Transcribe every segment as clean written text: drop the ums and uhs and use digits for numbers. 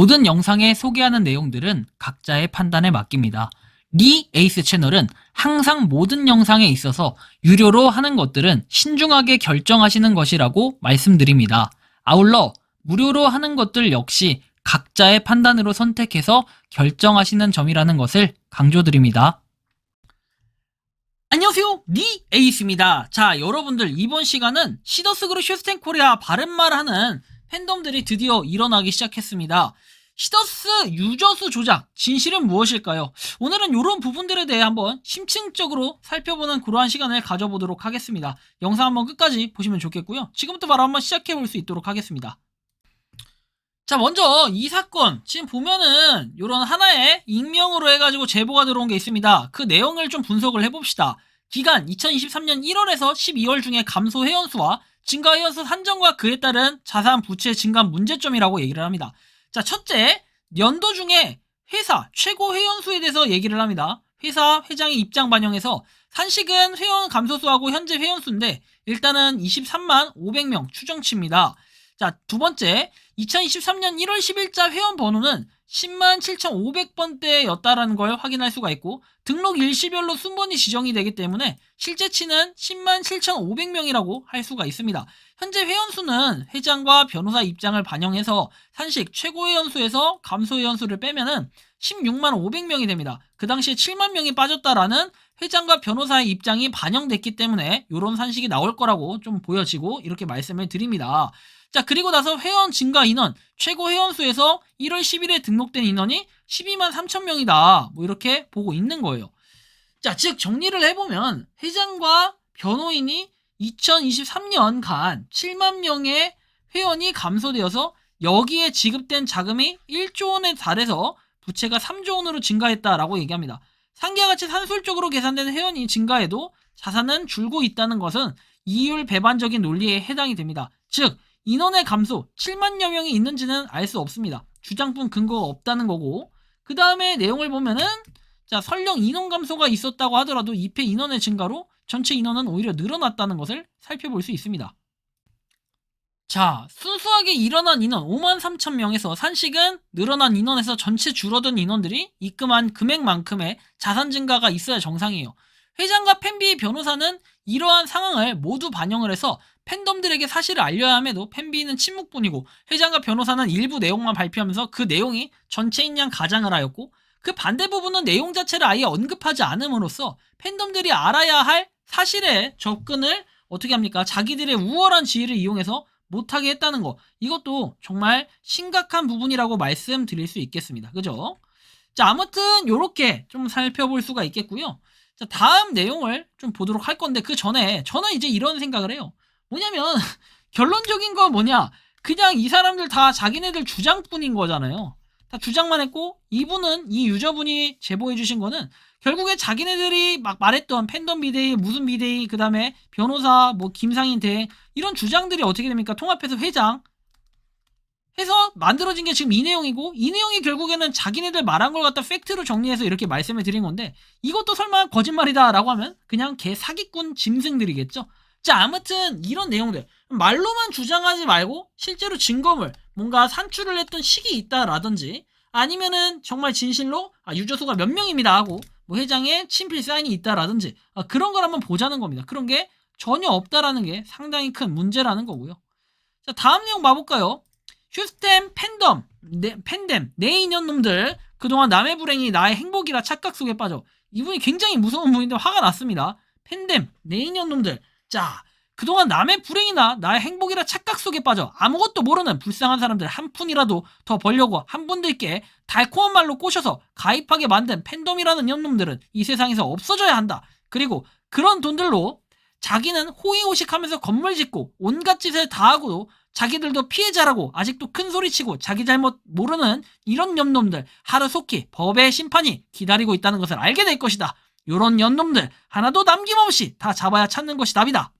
모든 영상에 소개하는 내용들은 각자의 판단에 맡깁니다. 리 에이스 채널은 항상 모든 영상에 있어서 유료로 하는 것들은 신중하게 결정하시는 것이라고 말씀드립니다. 아울러 무료로 하는 것들 역시 각자의 판단으로 선택해서 결정하시는 점이라는 것을 강조드립니다. 안녕하세요, 리 에이스입니다. 자, 여러분들 이번 시간은 시더스그룹 슈스텐 코리아 바른말하는 팬덤들이 드디어 일어나기 시작했습니다. 시더스 유저수 조작, 진실은 무엇일까요? 오늘은 이런 부분들에 대해 한번 심층적으로 살펴보는 그러한 시간을 가져보도록 하겠습니다. 영상 한번 끝까지 보시면 좋겠고요. 지금부터 바로 한번 시작해볼 수 있도록 하겠습니다. 자, 먼저 이 사건 지금 보면은 이런 하나의 익명으로 해가지고 제보가 들어온 게 있습니다. 그 내용을 좀 분석을 해봅시다. 기간 2023년 1월에서 12월 중에 감소 회원수와 증가 회원수 산정과 그에 따른 자산 부채 증가 문제점이라고 얘기를 합니다. 자, 첫째, 연도 중에 회사 최고 회원수에 대해서 얘기를 합니다. 회사 회장의 입장 반영해서 산식은 회원 감소수하고 현재 회원수인데 일단은 23만 500명 추정치입니다. 자, 두 번째, 2023년 1월 10일자 회원 번호는 10만 7,500번대였다라는 걸 확인할 수가 있고 등록 일시별로 순번이 지정이 되기 때문에 실제치는 10만 7,500명이라고 할 수가 있습니다. 현재 회원수는 회장과 변호사 입장을 반영해서 산식 최고 회원수에서 감소 회원수를 빼면은 16만 500명이 됩니다. 그 당시에 7만 명이 빠졌다라는 회장과 변호사의 입장이 반영됐기 때문에 이런 산식이 나올 거라고 좀 보여지고 이렇게 말씀을 드립니다. 자, 그리고 나서 회원 증가 인원, 최고 회원수에서 1월 10일에 등록된 인원이 12만 3천 명이다. 뭐 이렇게 보고 있는 거예요. 자, 즉 정리를 해보면 회장과 변호인이 2023년간 7만 명의 회원이 감소되어서 여기에 지급된 자금이 1조 원에 달해서 부채가 3조 원으로 증가했다라고 얘기합니다. 상계와 같이 산술적으로 계산된 회원이 증가해도 자산은 줄고 있다는 것은 이율 배반적인 논리에 해당이 됩니다. 즉 인원의 감소 7만여 명이 있는지는 알 수 없습니다. 주장뿐 근거가 없다는 거고 그 다음에 내용을 보면은 자, 설령 인원 감소가 있었다고 하더라도 2패 인원의 증가로 전체 인원은 오히려 늘어났다는 것을 살펴볼 수 있습니다. 자, 순수하게 일어난 인원 5만 3천 명에서 산식은 늘어난 인원에서 전체 줄어든 인원들이 입금한 금액만큼의 자산 증가가 있어야 정상이에요. 회장과 팬비 변호사는 이러한 상황을 모두 반영을 해서 팬덤들에게 사실을 알려야 함에도 팬비는 침묵뿐이고 회장과 변호사는 일부 내용만 발표하면서 그 내용이 전체인 양 가장을 하였고 그 반대 부분은 내용 자체를 아예 언급하지 않음으로써 팬덤들이 알아야 할 사실에 접근을 어떻게 합니까? 자기들의 우월한 지위를 이용해서 못하게 했다는 거, 이것도 정말 심각한 부분이라고 말씀드릴 수 있겠습니다. 그죠? 자, 아무튼 요렇게 좀 살펴볼 수가 있겠고요. 자, 다음 내용을 좀 보도록 할 건데 그 전에 저는 이제 이런 생각을 해요. 뭐냐면 결론적인 건 뭐냐, 그냥 이 사람들 다 자기네들 주장뿐인 거잖아요. 다 주장만 했고 이분은, 이 유저분이 제보해 주신 거는 결국에 자기네들이 막 말했던 팬덤 비대위, 무슨 비대위, 그 다음에 변호사, 뭐 김상인 대행, 이런 주장들이 어떻게 됩니까? 통합해서 회장 해서 만들어진 게 지금 이 내용이고, 이 내용이 결국에는 자기네들 말한 걸 갖다 팩트로 정리해서 이렇게 말씀을 드린 건데 이것도 설마 거짓말이다 라고 하면 그냥 개 사기꾼 짐승들이겠죠. 자, 아무튼 이런 내용들 말로만 주장하지 말고 실제로 증거물, 뭔가 산출을 했던 식이 있다라든지 아니면은 정말 진실로 유저수가 몇 명입니다 하고 뭐 회장의 친필 사인이 있다라든지 그런 걸 한번 보자는 겁니다. 그런 게 전혀 없다라는 게 상당히 큰 문제라는 거고요. 자, 다음 내용 봐볼까요? 휴스템 팬덤, 팬댐, 내 인연놈들, 그동안 남의 불행이 나의 행복이라 착각 속에 빠져. 이분이 굉장히 무서운 분인데 화가 났습니다. 팬댐, 내 인연놈들. 자, 그동안 남의 불행이나 나의 행복이라 착각 속에 빠져 아무것도 모르는 불쌍한 사람들 한 푼이라도 더 벌려고 한 분들께 달콤한 말로 꼬셔서 가입하게 만든 팬덤이라는 년놈들은 이 세상에서 없어져야 한다. 그리고 그런 돈들로 자기는 호의호식하면서 건물 짓고 온갖 짓을 다 하고도 자기들도 피해자라고 아직도 큰 소리치고 자기 잘못 모르는 이런 년놈들 하루속히 법의 심판이 기다리고 있다는 것을 알게 될 것이다. 요런 년놈들 하나도 남김없이 다 잡아야 찾는 것이 답이다.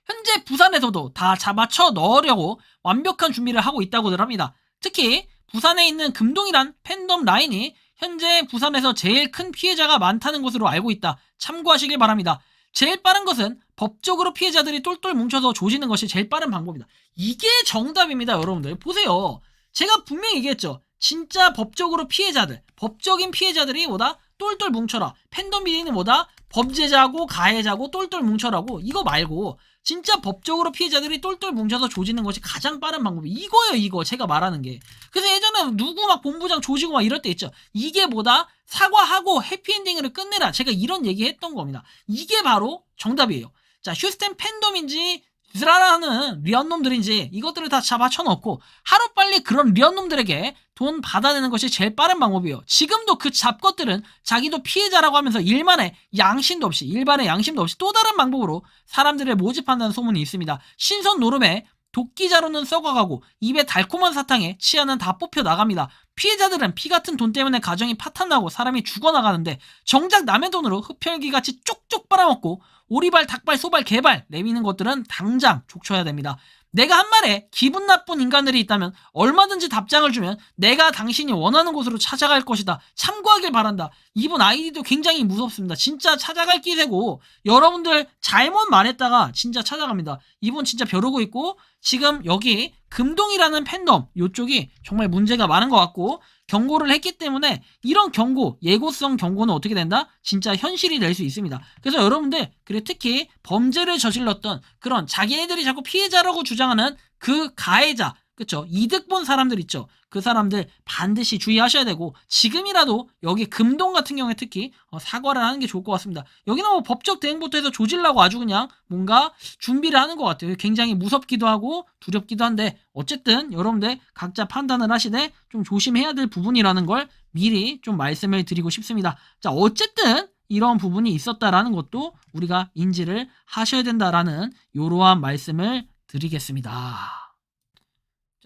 현재 부산에서도 다 잡아쳐 넣으려고 완벽한 준비를 하고 있다고들 합니다. 특히 부산에 있는 금동이란 팬덤 라인이 현재 부산에서 제일 큰 피해자가 많다는 것으로 알고 있다. 참고하시길 바랍니다. 제일 빠른 것은 법적으로 피해자들이 똘똘 뭉쳐서 조지는 것이 제일 빠른 방법이다. 이게 정답입니다. 여러분들 보세요. 제가 분명히 얘기했죠. 진짜 법적으로 피해자들, 법적인 피해자들이 뭐다? 똘똘 뭉쳐라. 팬덤 비리는 뭐다? 범죄자고 가해자고 똘똘 뭉쳐라고. 이거 말고 진짜 법적으로 피해자들이 똘똘 뭉쳐서 조지는 것이 가장 빠른 방법이 이거예요. 이거 제가 말하는 게. 그래서 예전에 누구 막 본부장 조지고 막 이럴 때 있죠. 이게 뭐다? 사과하고 해피엔딩으로 끝내라. 제가 이런 얘기 했던 겁니다. 이게 바로 정답이에요. 자, 휴스턴 팬덤인지 드라라는 리언놈들인지 이것들을 다 잡아쳐놓고 하루빨리 그런 리언놈들에게 돈 받아내는 것이 제일 빠른 방법이에요. 지금도 그 잡것들은 자기도 피해자라고 하면서 일반의 양심도 없이 또 다른 방법으로 사람들을 모집한다는 소문이 있습니다. 신선 노름에 도끼자루는 썩어가고 입에 달콤한 사탕에 치아는 다 뽑혀 나갑니다. 피해자들은 피 같은 돈 때문에 가정이 파탄나고 사람이 죽어나가는데 정작 남의 돈으로 흡혈귀같이 쪽쪽 빨아먹고 오리발, 닭발, 소발, 개발 내미는 것들은 당장 족쳐야 됩니다. 내가 한 말에 기분 나쁜 인간들이 있다면 얼마든지 답장을 주면 내가 당신이 원하는 곳으로 찾아갈 것이다. 참고하길 바란다. 이분 아이디도 굉장히 무섭습니다. 진짜 찾아갈 기세고 여러분들 잘못 말했다가 진짜 찾아갑니다. 이분 진짜 벼르고 있고 지금 여기 금동이라는 팬덤 요쪽이 정말 문제가 많은 것 같고 경고를 했기 때문에 이런 경고, 예고성 경고는 어떻게 된다? 진짜 현실이 될 수 있습니다. 그래서 여러분들 그리고 특히 범죄를 저질렀던 그런 자기네들이 자꾸 피해자라고 주장하는 그 가해자, 그쵸? 이득 본 사람들 있죠? 그 사람들 반드시 주의하셔야 되고 지금이라도 여기 금동 같은 경우에 특히 사과를 하는 게 좋을 것 같습니다. 여기는 뭐 법적 대응부터 해서 조질라고 아주 그냥 뭔가 준비를 하는 것 같아요. 굉장히 무섭기도 하고 두렵기도 한데 어쨌든 여러분들 각자 판단을 하시되 좀 조심해야 될 부분이라는 걸 미리 좀 말씀을 드리고 싶습니다. 자, 어쨌든 이런 부분이 있었다라는 것도 우리가 인지를 하셔야 된다라는 이러한 말씀을 드리겠습니다.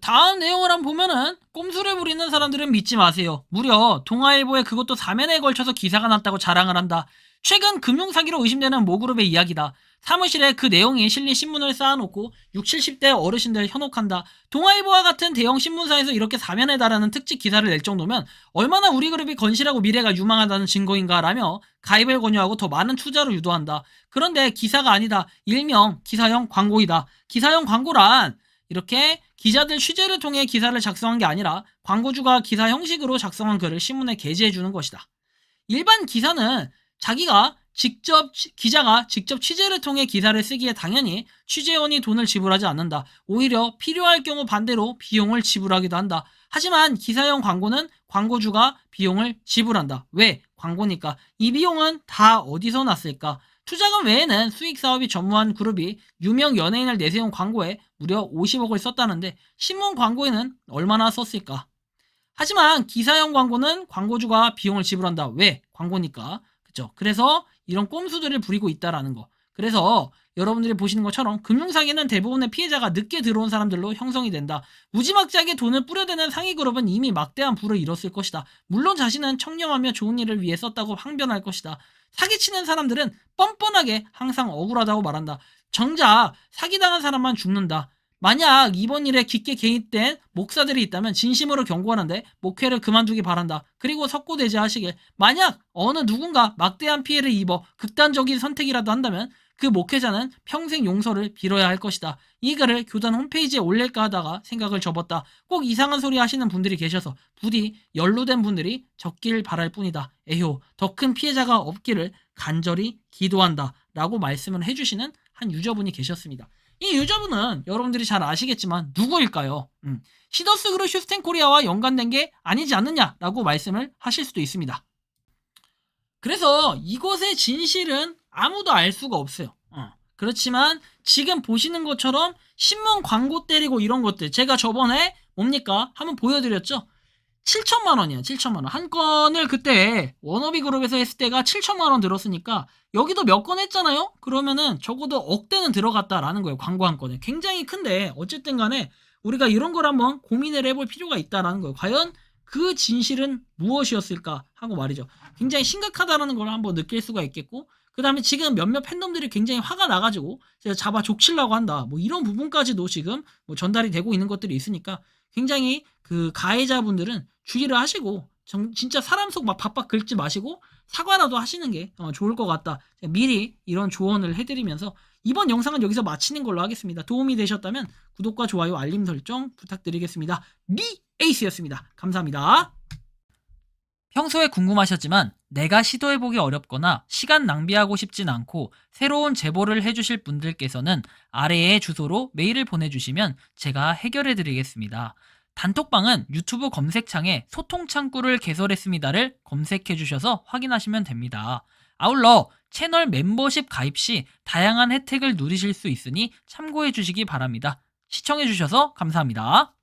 다음 내용을 한번 보면은 꼼수를 부리는 사람들은 믿지 마세요. 무려 동아일보에 그것도 4면에 걸쳐서 기사가 났다고 자랑을 한다. 최근 금융사기로 의심되는 모그룹의 이야기다. 사무실에 그 내용이 실린 신문을 쌓아놓고 60, 70대 어르신들 현혹한다. 동아일보와 같은 대형 신문사에서 이렇게 4면에 달하는 특집 기사를 낼 정도면 얼마나 우리 그룹이 건실하고 미래가 유망하다는 증거인가 라며 가입을 권유하고 더 많은 투자를 유도한다. 그런데 기사가 아니다. 일명 기사형 광고이다. 기사형 광고란 이렇게 기자들 취재를 통해 기사를 작성한 게 아니라 광고주가 기사 형식으로 작성한 글을 신문에 게재해주는 것이다. 일반 기사는 기자가 직접 취재를 통해 기사를 쓰기에 당연히 취재원이 돈을 지불하지 않는다. 오히려 필요할 경우 반대로 비용을 지불하기도 한다. 하지만 기사형 광고는 광고주가 비용을 지불한다. 왜? 광고니까. 이 비용은 다 어디서 났을까? 투자금 외에는 수익 사업이 전무한 그룹이 유명 연예인을 내세운 광고에 무려 50억을 썼다는데 신문 광고에는 얼마나 썼을까? 하지만 기사형 광고는 광고주가 비용을 지불한다. 왜? 광고니까. 그쵸? 그래서 이런 꼼수들을 부리고 있다라는 거. 그래서 여러분들이 보시는 것처럼 금융사기는 대부분의 피해자가 늦게 들어온 사람들로 형성이 된다. 무지막지하게 돈을 뿌려대는 상위 그룹은 이미 막대한 부를 이뤘을 것이다. 물론 자신은 청렴하며 좋은 일을 위해 썼다고 항변할 것이다. 사기치는 사람들은 뻔뻔하게 항상 억울하다고 말한다. 정작 사기당한 사람만 죽는다. 만약 이번 일에 깊게 개입된 목사들이 있다면 진심으로 경고하는데 목회를 그만두기 바란다. 그리고 석고대죄하시길. 만약 어느 누군가 막대한 피해를 입어 극단적인 선택이라도 한다면 그 목회자는 평생 용서를 빌어야 할 것이다. 이 글을 교단 홈페이지에 올릴까 하다가 생각을 접었다. 꼭 이상한 소리 하시는 분들이 계셔서 부디 연루된 분들이 적길 바랄 뿐이다. 에효, 더 큰 피해자가 없기를 간절히 기도한다. 라고 말씀을 해주시는 한 유저분이 계셨습니다. 이 유저분은 여러분들이 잘 아시겠지만 누구일까요? 시더스 그룹 휴스턴 코리아와 연관된 게 아니지 않느냐라고 말씀을 하실 수도 있습니다. 그래서 이것의 진실은 아무도 알 수가 없어요. 그렇지만 지금 보시는 것처럼 신문 광고 때리고 이런 것들 제가 저번에 뭡니까? 한번 보여드렸죠? 7천만 원이에요. 7천만 원. 한 건을 그때 워너비 그룹에서 했을 때가 7천만 원 들었으니까 여기도 몇 건 했잖아요? 그러면은 적어도 억대는 들어갔다라는 거예요. 광고 한 건에. 굉장히 큰데 어쨌든 간에 우리가 이런 걸 한번 고민을 해볼 필요가 있다라는 거예요. 과연 그 진실은 무엇이었을까 하고 말이죠. 굉장히 심각하다라는 걸 한번 느낄 수가 있겠고 그 다음에 지금 몇몇 팬덤들이 굉장히 화가 나가지고 잡아 족치려고 한다. 뭐 이런 부분까지도 지금 뭐 전달이 되고 있는 것들이 있으니까 굉장히 그 가해자분들은 주의를 하시고 진짜 사람 속 막 박박 긁지 마시고 사과라도 하시는 게 좋을 것 같다. 제가 미리 이런 조언을 해드리면서 이번 영상은 여기서 마치는 걸로 하겠습니다. 도움이 되셨다면 구독과 좋아요, 알림 설정 부탁드리겠습니다. 에이스였습니다. 감사합니다. 평소에 궁금하셨지만 내가 시도해보기 어렵거나 시간 낭비하고 싶진 않고 새로운 제보를 해주실 분들께서는 아래의 주소로 메일을 보내주시면 제가 해결해드리겠습니다. 단톡방은 유튜브 검색창에 소통창구를 개설했습니다를 검색해주셔서 확인하시면 됩니다. 아울러 채널 멤버십 가입 시 다양한 혜택을 누리실 수 있으니 참고해주시기 바랍니다. 시청해주셔서 감사합니다.